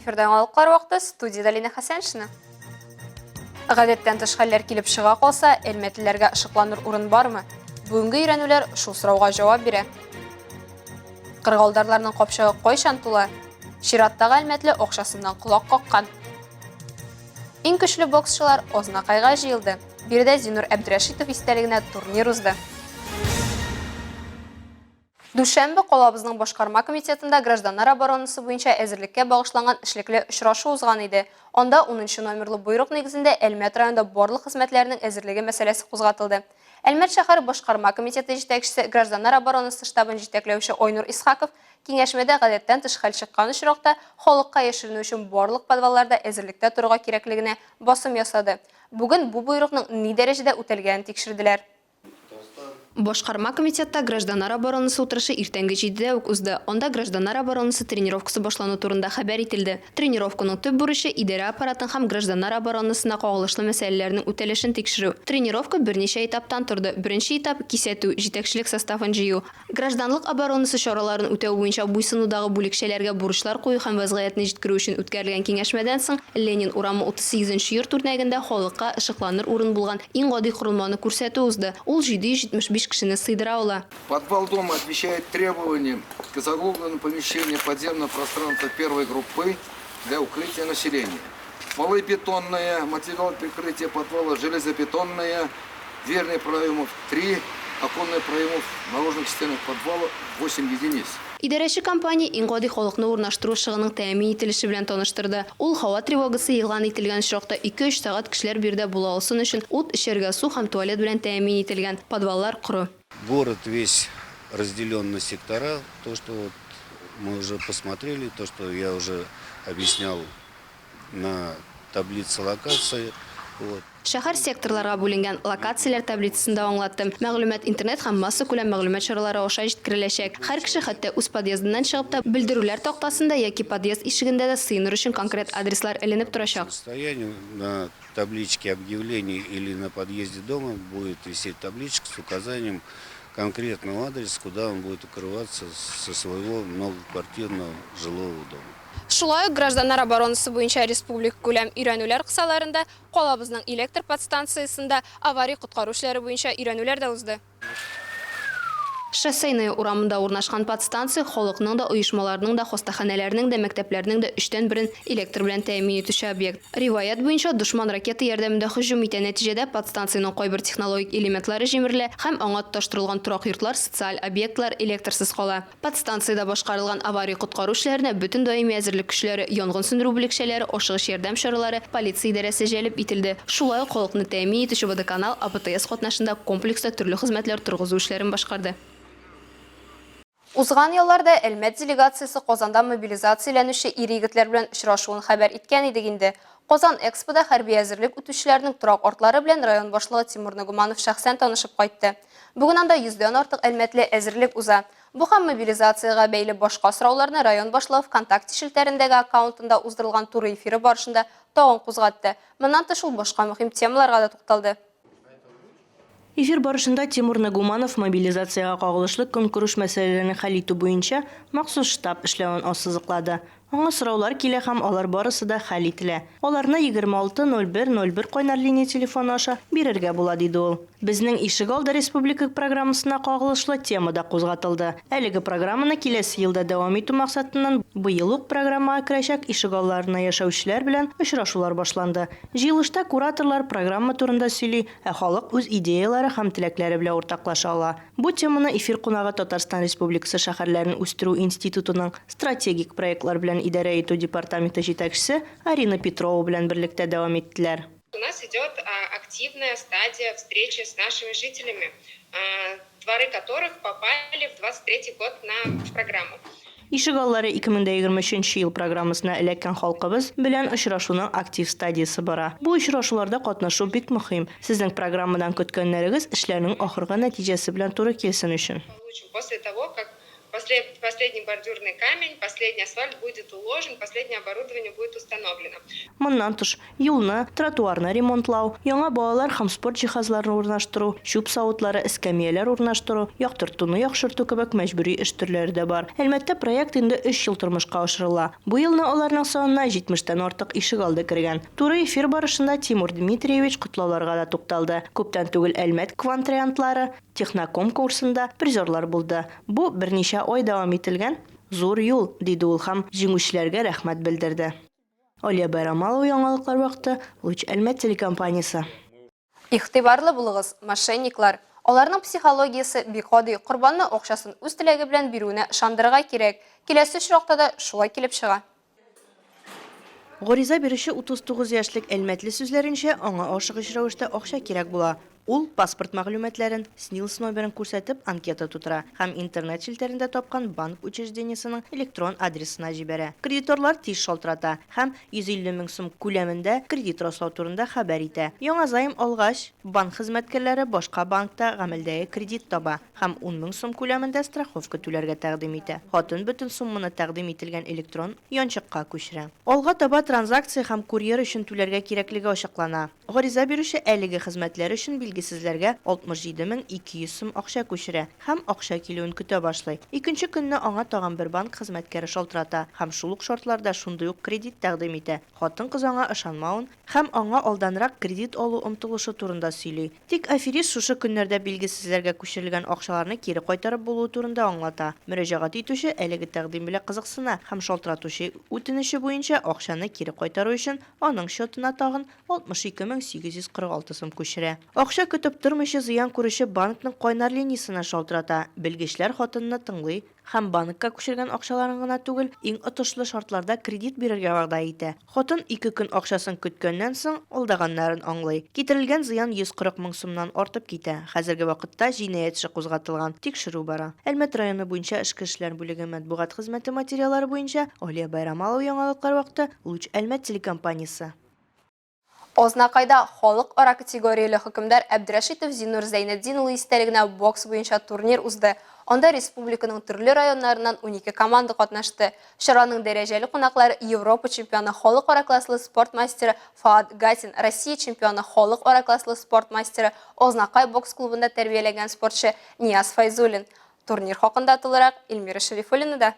Эфирден алықлар вақты студияда Лина Хасеншина. Ғадеттен тыш хәлләр килеп шыға қалса, әлмәтлілерге ышықланыр урын бармы? Бүгінгі үйрәнулер шул сұрауға жауап бере. Қырғалдарларының қопшығы қойшан тула, шираттағы әлмәтлі оқшасынан құлақ қоққан. Ең күшлі боксшылар Ознақайға жиылды. Бірде Зинур Әбдірәшитов истәлігіне турнир узды. Дүшәмбе қолабызның Башқарма комитетында гражданнар оборонасы буенча әзірлеккә багышланган эшлекле очрашу узган иде. Онда 10 номерлы буйрык негезендә Әлмәт районында барлык хезмәтләрнең әзерлеге мәсьәләсе кузгатылды. Әлмәт шәһәр Башқарма комитеты җитәкчесе гражданнар оборонасы штабын җитәкләүче Ойнур Исхаков киңәшмәдә гадәттән тыш хәл чыккан очракта халыкка яшеренү өчен барлык подвалларда әзерлектә торырга кирәклегенә басым ясады. Бүген бу буйрыкның ни дәрәҗәдә үтәлгәнен тикшерделәр. Башқарма комитетта гражданнар оборонасы утырышы иртәнге 7-дә үк узды. Онда гражданнар оборонасы тренировкасы башлану турында хәбәр ителде. Тренировканың төп бурычы идарә аппаратын һәм гражданнар оборонасына кагылышлы мәсьәләләрнең үтәлешен тикшерү. Тренировка берничә этаптан торды. Беренче этап кисәтү, җитәкчелек составын җыю. Гражданлык оборонасы чараларын үтәү буенча буйсынудагы бүлекчәләргә бурычлар кую һәм вазгыятьне җиткерү өчен үткәрелгән киңәшмәдән соң Ленин урамы 38-нчы йорт үрнәгендә халыкка ышыкланыр урын булган иң гади құрылманы күрсәтү узды. Ул 775 кешене сыйдыра ала. Подвал дома отвечает требованиям к заглубленному помещению подземного пространства первой группы для укрытия населения. Полы бетонные, материал прикрытия подвала железобетонные, дверные проемов 3, оконные проемов в наружных стенах подвала 8 единиц. Идарәче компания иң гади халыкны урнаштыру шыгының тәэмин ителеше белән таныштырды. Ул һава тревогасы игълан ителгән очракта 2-3 сәгать кешеләр бирдә була алсын өчен ут, эчәргә су һәм туалет белән тәэмин ителгән. Подваллар коры. Город весь разделен на сектора. То, что вот мы уже посмотрели, то, что я уже объяснял на таблице локации. Вот. Шәһәр секторларга бүленгән локацияләр таблицасында аңлаттым. Мәгълүмат интернет һәм масса күләм мәгълүмат чаралары аша җиткереләчәк. Һәр кеше хәтта үз подъездыннан чыгып та белдерүләр тактасында яки подъезд ишегендә дә сыйыныр өчен конкрет адреслар эленеп торачак. Состоянию на табличке объявлений или на подъезде дома будет висеть табличка с указанием конкретного адреса, куда он будет укрываться со своего многоквартирного жилого дома. Шулай ук гражданнар оборонасы буенча республика күләм өйрәнүләр кысаларында калабызның электр подстанциясында авария коткару эшләре буенча өйрәнүләр дә узды. Шоссейная урамында урнашкан подстанция халыкның да, оешмаларның да, хастаханәләрнең дә, мәктәпләрнең дә 3тән 1-ен электр белән тәэмин итүче объект. Риваят буенча дошман ракета ярдәмендә һөҗүм итә, нәтиҗәдә подстанциянең кайбер технологик элементлары җимерелә һәм аңа тоташтырылган торак йортлар, социаль объектлар электрсыз кала. Подстанциядә башкарылган авария коткару эшләренә бөтен даими әзерлек көчләре, янгын сүндерү бүлекчәләре, ашыгыч ярдәм чаралары, полиция идарәсе җәлеп ителде. Шулай ук халыкны тәэмин итүче водоканал АПТС катнашында комплекста төрле хезмәтләр торгызу эшләрен башкарды. Узган елларда Әлмәт делегациясе Казанда мобилизацияләнүче ир-егетләр белән очрашуын хәбәр иткән иде инде. Казан Экспода хәрби әзерлек үтүчеләрнең торак артлары белән район башлыгы Тимур Нагуманов шәхсән танышып кайтты. Бүген анда 100дән артык әлмәтле әзерлек уза. Бу һәм мобилизациягә бәйле башка сорауларны район башлыгы ВКонтакте шелтәрендәге аккаунтында уздырылган туры эфиры барышында тагын кузгатты. Моннан тыш ул башка мөһим темаларга да тукталды. Эфир барышында Тимур Нагуманов мобилизацияга кагылышлы көнкүреш мәсьәләләрен хәл итү буенча махсус штаб эшләвен ассызыклады. Аңа сораулар килә һәм алар барысы да хәл ителә. Аларны 26-01-01 кайнар линия телефоны аша бирергә була, диде ул. Безнең Ишегалда республика программасына кагылышлы тема да кузгатылды. Әлеге программаны киләсе елда дәвам итү максатыннан быел ук программага керәчәк Ишегалларына яшәүчеләр белән очрашулар башланды. Җыелышта кураторлар программа турында сөйли, ә халык үз идеялары һәм теләкләре белән уртаклаша ала. Бу теманы эфир кунагы Татарстан Республикасы шәһәрләрен үстерү институтының стратегик проектлар белән идарә итү департаменты җитәкчесе Арина Петрова белән берлектә дәвам иттеләр. У нас идет активная стадия встречи с нашими жителями, дворы которых попали в 23-й год в программу. Ишегаллары 2023 ел программасына эләккән халкыбыз белән очрашуның актив стадиясы бара. Бу очрашуларда катнашу бик мөһим. Сезнең программадан көткәннәрегез эшләрнең ахыргы нәтиҗәсе белән туры килсен өчен. После того, как последний бордюрный камень, последний асфальт будет уложен, последнее оборудование будет установлено. Моннан тыш, юлны, тротуарны ремонтлау, яңа балалар һәм спорт җиһазларын урнаштыру, чүп савытлары, эскәмияләр урнаштыру, яктыртуны яхшырту кебек мәҗбүри эш төрләре дә бар. Әлбәттә, проект инде 3 ел тормышка ашырыла. Бу елны аларның санына 70-тән артык ишек алды кергән. Туры эфир барышында Тимур Дмитриевич котлауларга да тукталды. Күптән түгел Әлмәт квантриантлары Техноком курсында призерлар булды. Бу берничә ай дәвам ителгән зур юл, диде ул һәм җиңүчеләргә рәхмәт белдерде. Алия Байрамалова, яңалыклар вакыты, Луч Әлмәт телекомпаниясе. Ихтибарлы булыгыз, мошенниклар. Аларның психологиясы бик гади, корбанны акчасын үз теләге белән бирүне ышандырырга кирәк. Киләсе очракта да шулай килеп чыга. Гориза бирүче 39 яшьлек Әлмәтле сүзләренчә, аңа ашыгыч рәвештә акча кирәк була. Ул паспорт мәгълүматларын, СНИЛС номерын күрсәтеп анкета тутыра һәм интернет челтәрендә тапкан банк учреждениесенең электрон адресына җибәрә. Кредиторлар тиз шалтырата һәм 150 мең сум күләмендә кредит раслау турында хәбәр итә. Яңа заем алгач, банк хезмәткәрләре башка банкта гамәлдәге кредит таба һәм 10 мең сум күләмендә страховка түләргә тәкъдим итә. Хатын бөтен сумманы тәкъдим ителгән электрон янчыкка күчерә. Алга таба транзакция һәм курьер өчен түләргә кирәклеге ачыклана. Гариза бирүче әлеге хезмәтләр өчен билгесезләргә 67200 сум акча күчерә һәм акча килүен көтә башлый. Икенче көнне аңа тагын бер банк хезмәткәре шалтырата һәм шул ук шартларда шундый ук кредит тәкъдим итә. Хатын-кыз аңа ышанмавын һәм аңа алданрак кредит алу омтылышы турында сөйли. Тик аферист шушы көннәрдә билгесезләргә күчерелгән акчаларны кире кайтарып булу турында аңлата. Мөрәҗәгать итүче әлеге тәкъдим белән кызыксына һәм шалтыратучы үтенече буенча акчаны кире кайтару өчен аның счетына тагын 62846 сум күчерә. Акча көтеп тормыйча зыян күрүче банкның кайнар линиясына шалтырата. Белгечләр хатынны тыңлый һәм банкка күчергән акчаларын гына түгел, иң отышлы шартларда кредит бирергә вәгъдә итә. Хатын 2 көн акчасын көткәннән соң алдаганнарын аңлый. Китерелгән зыян 140 мең сумнан артып китә. Хәзерге вакытта җинаять эше кузгатылган, тикшерү бара. Әлмәт районы буенча эчке эшләр бүлеге матбугат хезмәте материаллары буенча Алия Байрамалова, яңалыклар вакыты, Луч Әлмәт телекомпаниясе. Ознакайда халык-ара категорияле хөкемдар Әбдрәшитов Зинур Зәйнетдин улы истәлегенә бокс буенча турнир узды. Анда республиканың төрле районнарыннан 12 команда катнашты. Чараның дәрәҗәле кунаклары Европа чемпионы халык-ара класслы спорт мастеры Фаат Гатин, Россия чемпионы халык-ара класслы спорт мастеры Ознакай бокс клубында тәрбияләгән спортчы Нияз Файзуллин. Турнир хакында тулырак Эльмира Шәрифуллина да.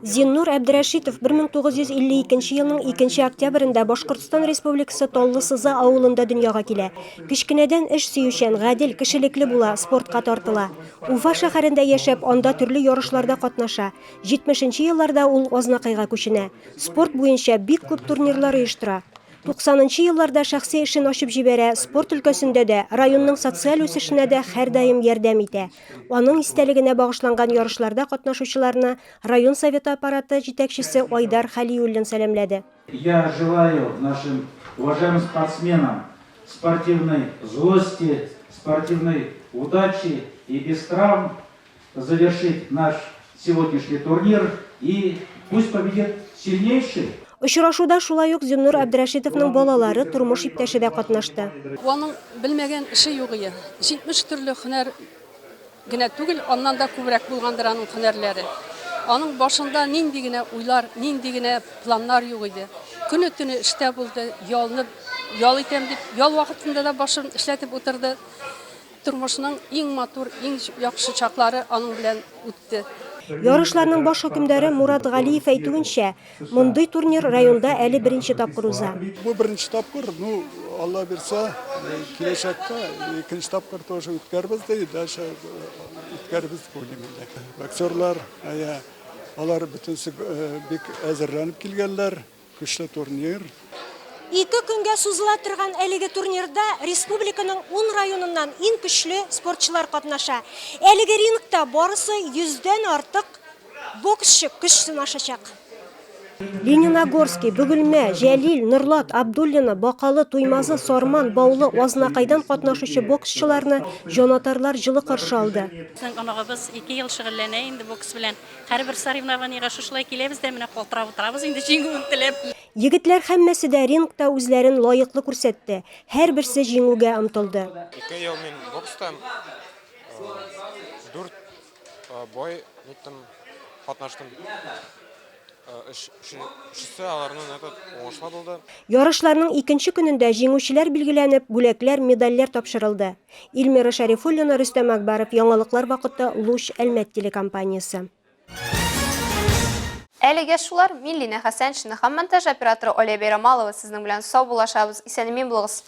Зиннур Әбдрәшитов 1952 елның 2 октябрендә Башкортстан Республикасы Таллысызы авылында дөньяга килә. Кичкенәдән эш сөючән, гадел, кешелекле була, спортка тартыла. Уфа шәһәрендә яшәп, анда төрле ярышларда катнаша. 70нче елларда ул Ознакайга күченә. Спорт буенча бик күп турнирлар оештыра. 90нчы елларда шәхси эшен ачып җибәрә, спорт өлкәсендә дә, районның социаль үсешенә дә һәрдаим ярдәм итә. Аның истәлегенә багышланган ярышларда катнашучыларны район советы аппараты җитәкчесе Айдар Халиуллин сәламләде. Я желаю нашим уважаемым спортсменам спортивной злости, спортивной удачи и без травм завершить наш сегодняшний турнир, и пусть победит сильнейший. Очрашуда шулай ук Зиннур Әбдрәшитовның балалары, тормыш иптәше дә катнашты. Аның белмәгән эше юк ие. 70 төрле һөнәр генә түгел, аннан да күбрәк булгандыр аның һөнәрләре. Аның башында нинди генә уйлар, нинди генә планнар юк иде. Көне-төне эштә булды, ял итәм дип, ял вакытында да башын эшләтеп утырды. Тормышның иң матур, иң яхшы чаклары аның белән үтте. Ярышларның баш хөкемдәре Мурат Галиев әйтүенчә, мондый турнир районда әле беренче тапкыр уза. Бу беренче тапкыр, Алла бирсә, киләчәктә икенче тапкыр тоже үткәрбез ди, дәшә үткәрбез булымында. Боксерлар, алар бөтенсе бик әзерләнеп килгәннәр, көчле турнир. 2 көнгә сузыла торган әлеге турнирда республиканың 10 районыннан иң көчле спортчылар катнаша. Әлеге рингта барысы 100дән артык боксчы көч сынашачак. Лениногорский, Бөгелмә, Жәлил, Нурлат, Абдуллина, Бакалы, Туймазы, Сарман, Баулы, Ознакайдан катнашучы боксчыларны җанатарлар җылы каршы алды. Анагыбыз 2 ел шөгыльләнә инде бокс белән. Һәрбер соревнованиегә шулай киләбез дә менә калтырап утырабыз инде җиңүен теләп. Егетләр һәммәсе дә рингта үзләрен лаеклы күрсәтте. Һәрберсе җиңүгә омтылды. 2 ел мин бокстан 4 бой иттем, катнаштым. Үшесе аларның оңышлы булды. Ярышларның икенче көнендә җиңүчеләр билгеләнеп, бүләкләр, медальләр тапшырылды. Илмира Шәрифуллина, Рөстәм Акбаров, Яңалыклар вакыты, Луч, Әлмәт телекомпаниясе. Әлегә шулар Миллина Хәсән, монтаж операторы Оля Бейрамалова сезнең белән сау булашабыз. Исәнмин булыгыз.